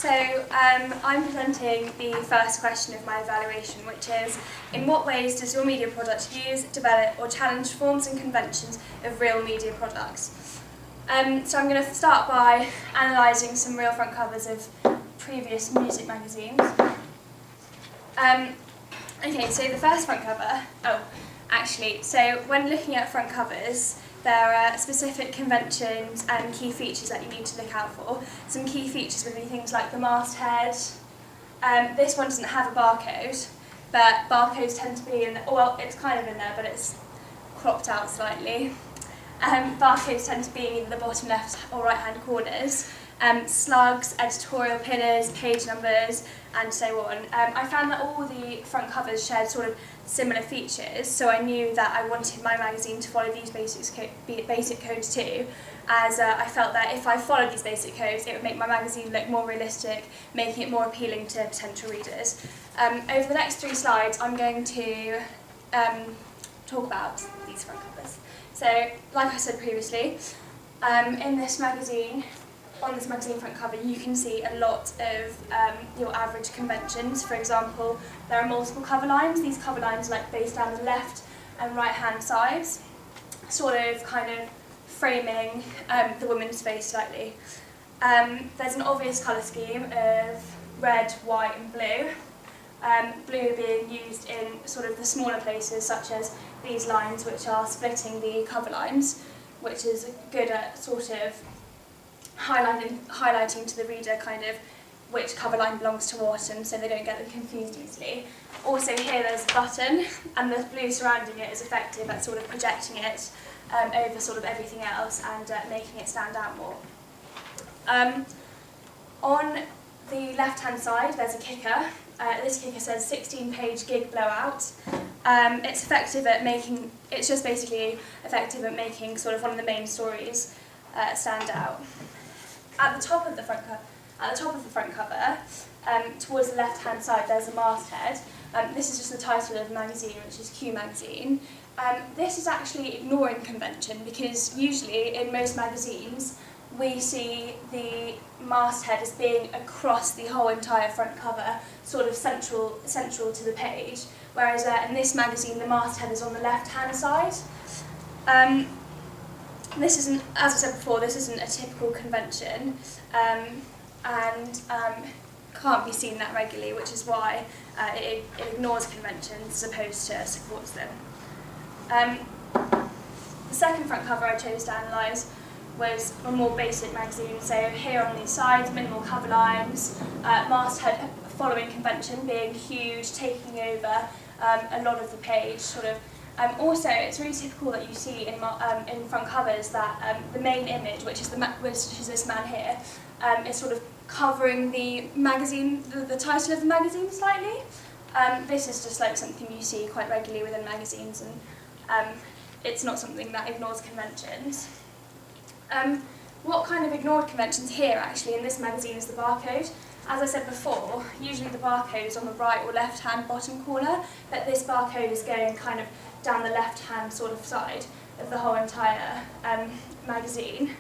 I'm presenting the first question of my evaluation, which is, in what ways does your media product use, develop or challenge forms and conventions of real media products? So I'm going to start by analysing some real front covers of previous music magazines. Okay, so the first front cover, so when looking at front covers, there are specific conventions and key features that you need to look out for. Some key features would be things like the masthead. This one doesn't have a barcode, but barcodes tend to be in, well, it's kind of in there, but it's cropped out slightly. Barcodes tend to be in the bottom left or right hand corners. Slugs, editorial pillars, page numbers, and so on. I found that all the front covers shared sort of similar features, so I knew that I wanted my magazine to follow these basic codes too, as I felt that if I followed these basic codes, it would make my magazine look more realistic, making it more appealing to potential readers. Over the next 3 slides, I'm going to talk about these front covers. So, like I said previously, in this magazine, on this magazine front cover, you can see a lot of your average conventions. For example, there are multiple cover lines. These cover lines are based down the left and right hand sides, sort of kind of framing the woman's face slightly. There's an obvious colour scheme of red, white and blue. Blue being used in sort of the smaller places, such as these lines, which are splitting the cover lines, which is good at sort of highlighting to the reader kind of which cover line belongs to what, and so they don't get them confused easily. Also here there's a button, and the blue surrounding it is effective at sort of projecting it over sort of everything else and making it stand out more. On the left hand side there's a kicker. This kicker says 16-page gig blowout. It's effective at making, it's just basically effective at making sort of one of the main stories stand out. At the top of the front cover, towards the left-hand side, there's a masthead. This is just the title of the magazine, which is Q Magazine. This is actually ignoring convention, because usually in most magazines we see the masthead as being across the whole entire front cover, sort of central to the page, whereas in this magazine the masthead is on the left-hand side. This isn't, as I said before, this isn't a typical convention, and can't be seen that regularly, which is why it ignores conventions as opposed to supports them. The second front cover I chose to analyse was a more basic magazine, so here on these sides, minimal cover lines, masthead following convention being huge, taking over a lot of the page, sort of. Also, it's really typical that you see in front covers that the main image, which is this man here, is sort of covering the magazine, the title of the magazine slightly. This is just something you see quite regularly within magazines, and it's not something that ignores conventions. What kind of ignored conventions here actually in this magazine is the barcode. As I said before, usually the barcode is on the right or left hand bottom corner, but this barcode is going kind of down the left hand sort of side of the whole entire magazine.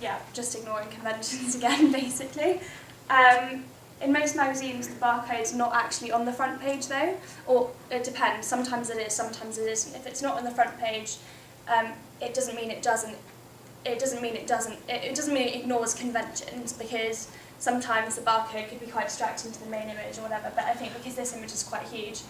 Yeah, just ignoring conventions again, basically. In most magazines, the barcode's not actually on the front page though, or it depends. Sometimes it is, sometimes it isn't. If it's not on the front page, it doesn't mean it doesn't. It doesn't mean it ignores conventions, because sometimes the barcode could be quite distracting to the main image or whatever. But I think because this image is quite huge,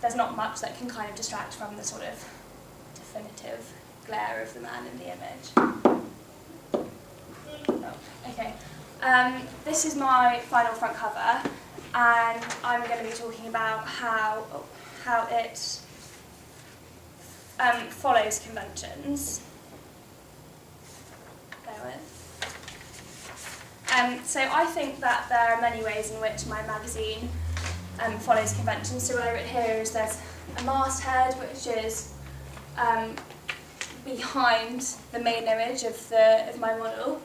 there's not much that can kind of distract from the sort of definitive glare of the man in the image. Oh, okay. This is my final front cover, and I'm going to be talking about how it follows conventions. So I think that there are many ways in which my magazine follows conventions. So what I wrote here is there's a masthead, which is behind the main image of my model.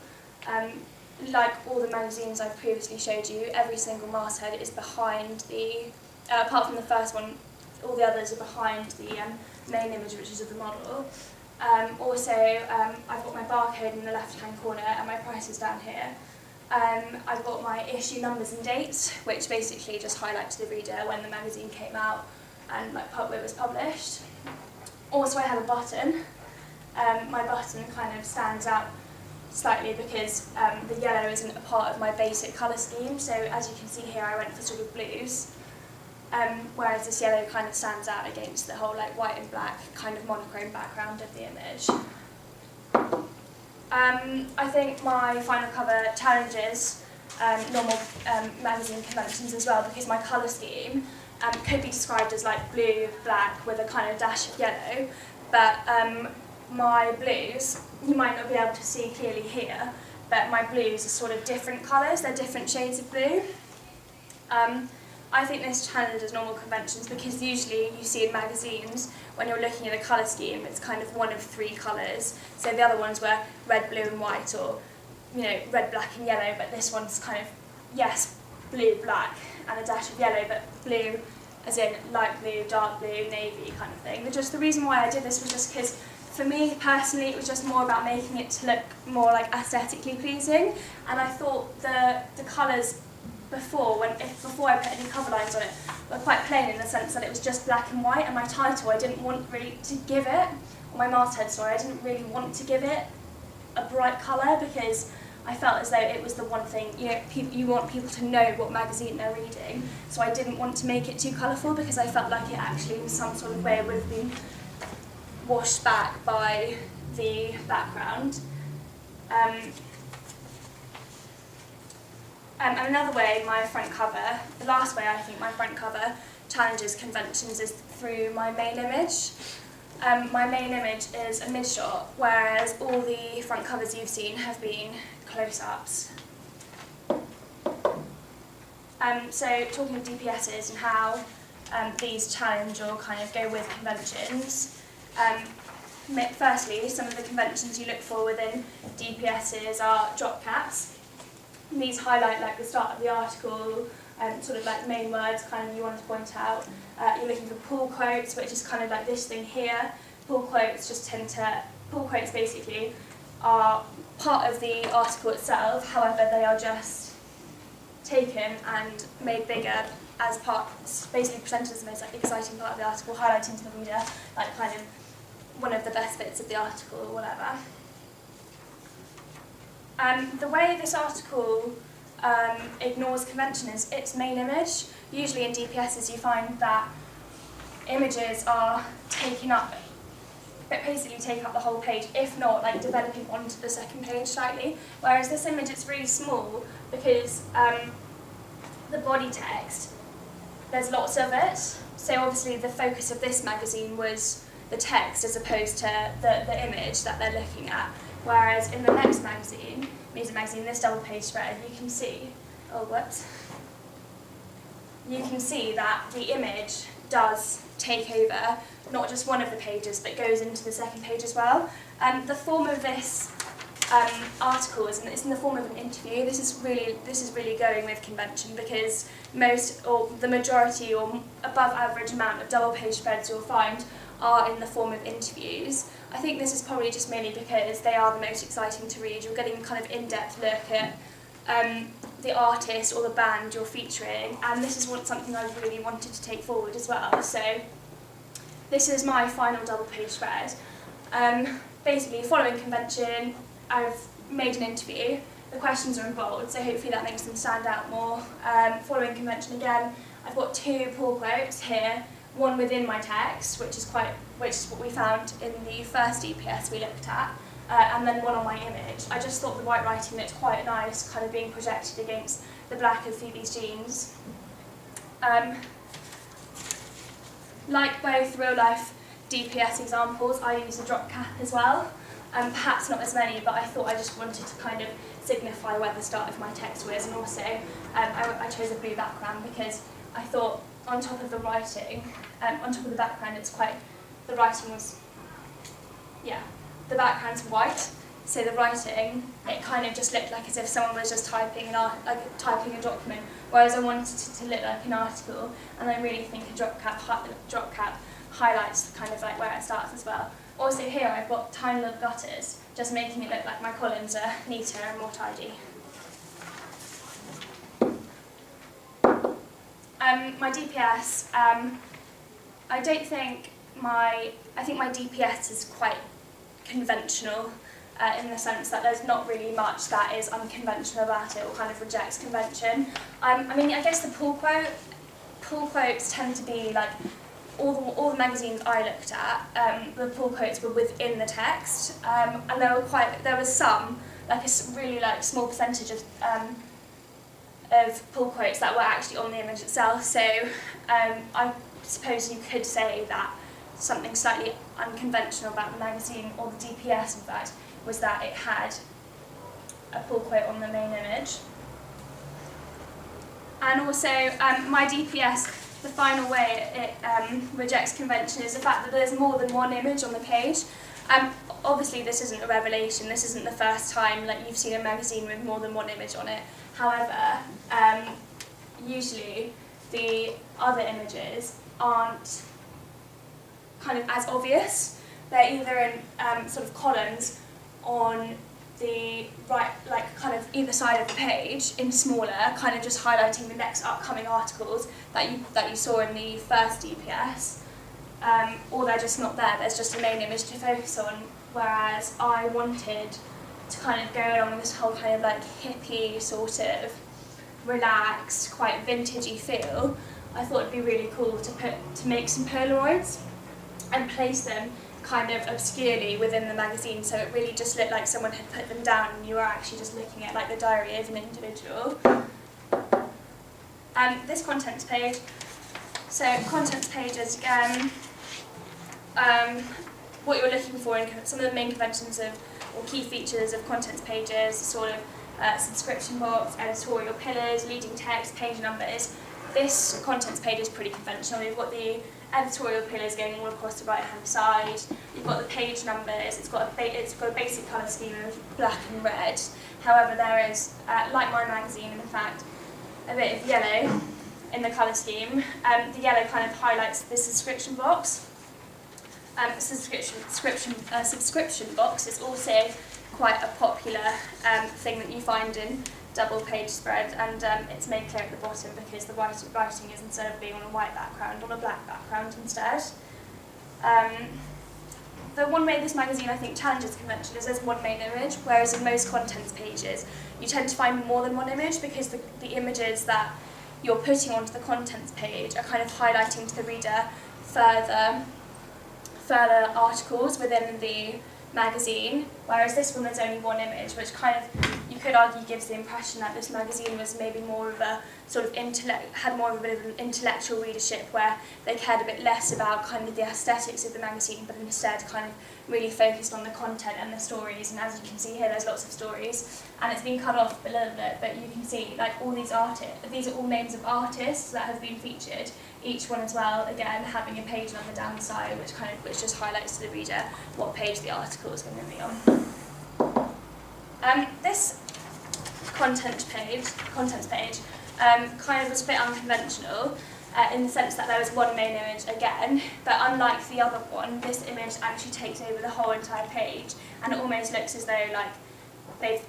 Like all the magazines I've previously showed you, every single masthead is behind the, apart from the first one, all the others are behind the main image, which is of the model. I've got my barcode in the left-hand corner and my prices down here. I've got my issue numbers and dates, which basically just highlight to the reader when the magazine came out and when it was published. Also, I have a button. My button kind of stands out slightly because the yellow isn't a part of my basic colour scheme, so as you can see here I went for sort of blues, whereas this yellow kind of stands out against the whole like white and black kind of monochrome background of the image. I think my final cover challenges normal magazine conventions as well, because my colour scheme could be described as like blue, black with a kind of dash of yellow, but my blues, you might not be able to see clearly here, but my blues are sort of different colours, they're different shades of blue. I think this challenges normal conventions because usually you see in magazines, when you're looking at a colour scheme, it's kind of one of three colours. So the other ones were red, blue and white, or red, black and yellow, but this one's kind of, yes, blue, black and a dash of yellow, but blue as in light blue, dark blue, navy kind of thing. But just the reason why I did this was just because for me personally it was just more about making it to look more like aesthetically pleasing, and I thought the colours before I put any cover lines on it were quite plain in the sense that it was just black and white, and my title I didn't want really to give it, or my masthead, sorry, I didn't really want to give it a bright colour because I felt as though it was the one thing, you want people to know what magazine they're reading, so I didn't want to make it too colourful because I felt like it actually was some sort of way it would have been washed back by the background. And another way my front cover, the last way I think my front cover challenges conventions is through my main image. My main image is a mid-shot, whereas all the front covers you've seen have been close-ups. So talking of DPSs and how these challenge or kind of go with conventions, firstly, some of the conventions you look for within DPSs are drop caps. And these highlight like the start of the article, sort of like the main words kind of you want to point out. You're looking for pull quotes, which is kind of like this thing here. Pull quotes basically are part of the article itself, however they are just taken and made bigger as part, basically presented as the most like exciting part of the article, highlighting to the reader like kind of one of the best bits of the article or whatever. The way this article ignores convention is its main image. Usually in DPSs you find that images are taken up, but basically take up the whole page, if not like developing onto the second page slightly. Whereas this image is really small because the body text, there's lots of it. So obviously the focus of this magazine was the text as opposed to the image that they're looking at. Whereas in the next magazine, Music Magazine, this double page spread, you can see, you can see that the image does take over not just one of the pages, but goes into the second page as well. The form of this article is in the form of an interview. This is really going with convention because the majority or above average amount of double page spreads you'll find are in the form of interviews. I think this is probably just mainly because they are the most exciting to read. You're getting kind of in-depth look at the artist or the band you're featuring, and this is something I really wanted to take forward as well. So this is my final double page spread. Basically, following convention, I've made an interview. The questions are in bold, so hopefully that makes them stand out more. Following convention again, I've got two pull quotes here. One within my text, which is what we found in the first DPS we looked at, and then one on my image. I just thought the white writing looked quite nice, kind of being projected against the black of Phoebe's jeans. Like both real-life DPS examples, I use a drop cap as well. Perhaps not as many, but I thought I just wanted to kind of signify where the start of my text was, and also I chose a blue background because I thought on top of the writing, on top of the background, the background's white, so the writing, it kind of just looked like as if someone was just typing a document, whereas I wanted it to look like an article, and I really think a drop cap highlights kind of like where it starts as well. Also here I've got tiny little gutters, just making it look like my columns are neater and more tidy. My DPS, I think my DPS is quite conventional in the sense that there's not really much that is unconventional about it or kind of rejects convention. I guess the pull quotes tend to be like all the magazines I looked at, the pull quotes were within the text, and there was some, like a really small percentage of pull quotes that were actually on the image itself. So I suppose you could say that something slightly unconventional about the magazine, or the DPS in fact, was that it had a pull quote on the main image. And also my DPS, the final way it rejects convention is the fact that there's more than one image on the page. Obviously this isn't a revelation, this isn't the first time you've seen a magazine with more than one image on it. However, usually the other images aren't kind of as obvious. They're either in sort of columns on the right, kind of either side of the page in smaller, kind of just highlighting the next upcoming articles that you saw in the first DPS, or they're just not there. There's just a main image to focus on. Whereas I wanted to kind of go along with this whole kind of hippie sort of relaxed, quite vintagey feel. I thought it'd be really cool to make some Polaroids and place them kind of obscurely within the magazine, so it really just looked like someone had put them down and you were actually just looking at the diary of an individual. This contents page. So contents pages again. What you're looking for in some of the main conventions or key features of contents pages, sort of subscription box, editorial pillars, leading text, page numbers. This contents page is pretty conventional. You've got the editorial pillars going all across the right-hand side. You've got the page numbers. It's got a basic colour scheme of black and red. However, there is, like my magazine, in fact, a bit of yellow in the colour scheme. The yellow kind of highlights the subscription box. Subscription box is also quite a popular thing that you find in double page spread, and it's made clear at the bottom because the writing is, instead of being on a white background, on a black background instead. The one way this magazine I think challenges convention is there's one main image, whereas in most contents pages you tend to find more than one image because the images that you're putting onto the contents page are kind of highlighting to the reader further articles within the magazine, whereas this one there's only one image, which kind of, you could argue, gives the impression that this magazine was maybe more of a sort of had more of a bit of an intellectual readership, where they cared a bit less about kind of the aesthetics of the magazine, but instead kind of really focused on the content and the stories. And as you can see here, there's lots of stories, and it's been cut off a little bit, but you can see all these these are all names of artists that have been featured, each one as well, again having a page number down the side, which just highlights to the reader what page the article is going to be on. This contents page kind of was a bit unconventional in the sense that there was one main image again, but unlike the other one, this image actually takes over the whole entire page, and it almost looks as though they've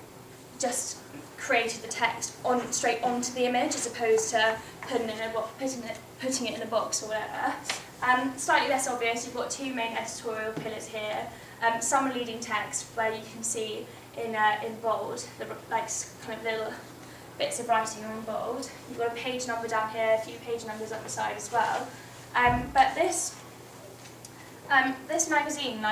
just created the text straight onto the image, as opposed to putting it in a box or whatever. Slightly less obvious, you've got two main editorial pillars here. Some leading text where you can see in bold, the kind of little bits of writing are in bold. You've got a page number down here, a few page numbers up the side as well. But this magazine,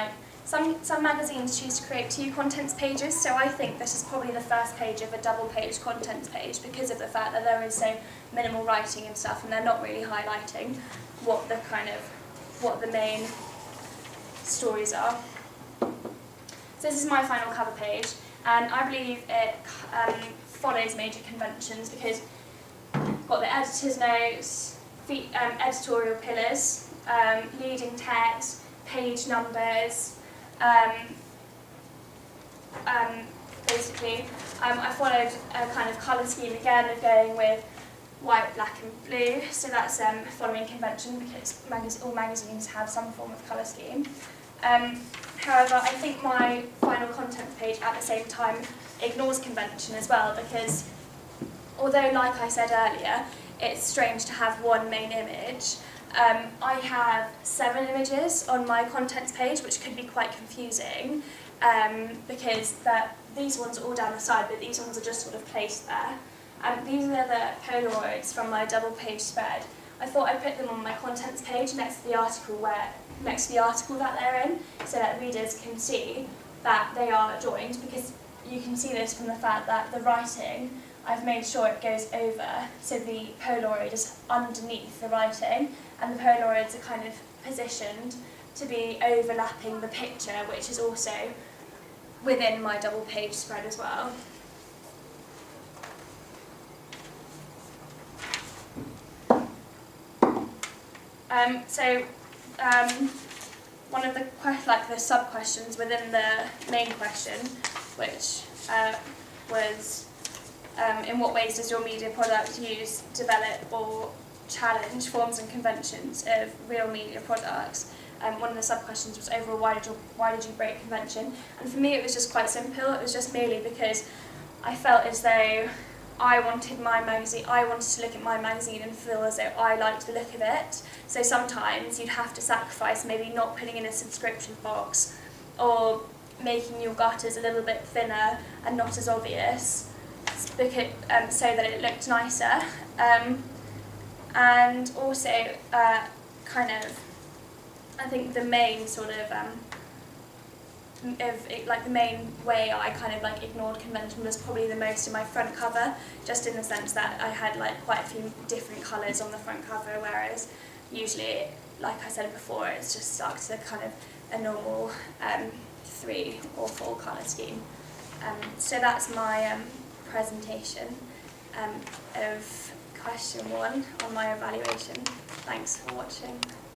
some magazines choose to create two contents pages, so I think this is probably the first page of a double page contents page because of the fact that there is so minimal writing and stuff, and they're not really highlighting what the main stories are. So this is my final cover page, and I believe it follows major conventions because I've got the editor's notes, editorial pillars, leading text, page numbers. Basically, I followed a kind of colour scheme again of going with white, black and blue, so that's following convention because all magazines have some form of colour scheme. However, I think my final content page at the same time ignores convention as well, because although, like I said earlier, it's strange to have one main image, I have 7 images on my contents page, which could be quite confusing, because these ones are all down the side, but these ones are just sort of placed there. These are the Polaroids from my double page spread. I thought I'd put them on my contents page next to the article that they're in, so that readers can see that they are joined, because you can see this from the fact that the writing, I've made sure it goes over, so the Polaroid is underneath the writing, and the Polaroids are kind of positioned to be overlapping the picture, which is also within my double page spread as well. One of the sub-questions within the main question, which was in what ways does your media product use, develop or challenge forms and conventions of real media products? One of the sub-questions was overall, why did you break convention? And for me it was just quite simple. It was just merely because I felt as though I wanted to look at my magazine and feel as though I liked the look of it. So sometimes you'd have to sacrifice maybe not putting in a subscription box, or making your gutters a little bit thinner and not as obvious, because, so that it looked nicer. And also, I think the main sort of, the main way I ignored convention was probably the most in my front cover, just in the sense that I had quite a few different colours on the front cover, whereas usually, like I said before, it's just stuck to kind of a normal 3 or 4 colour scheme. So that's my presentation of question 1 on my evaluation. Thanks for watching.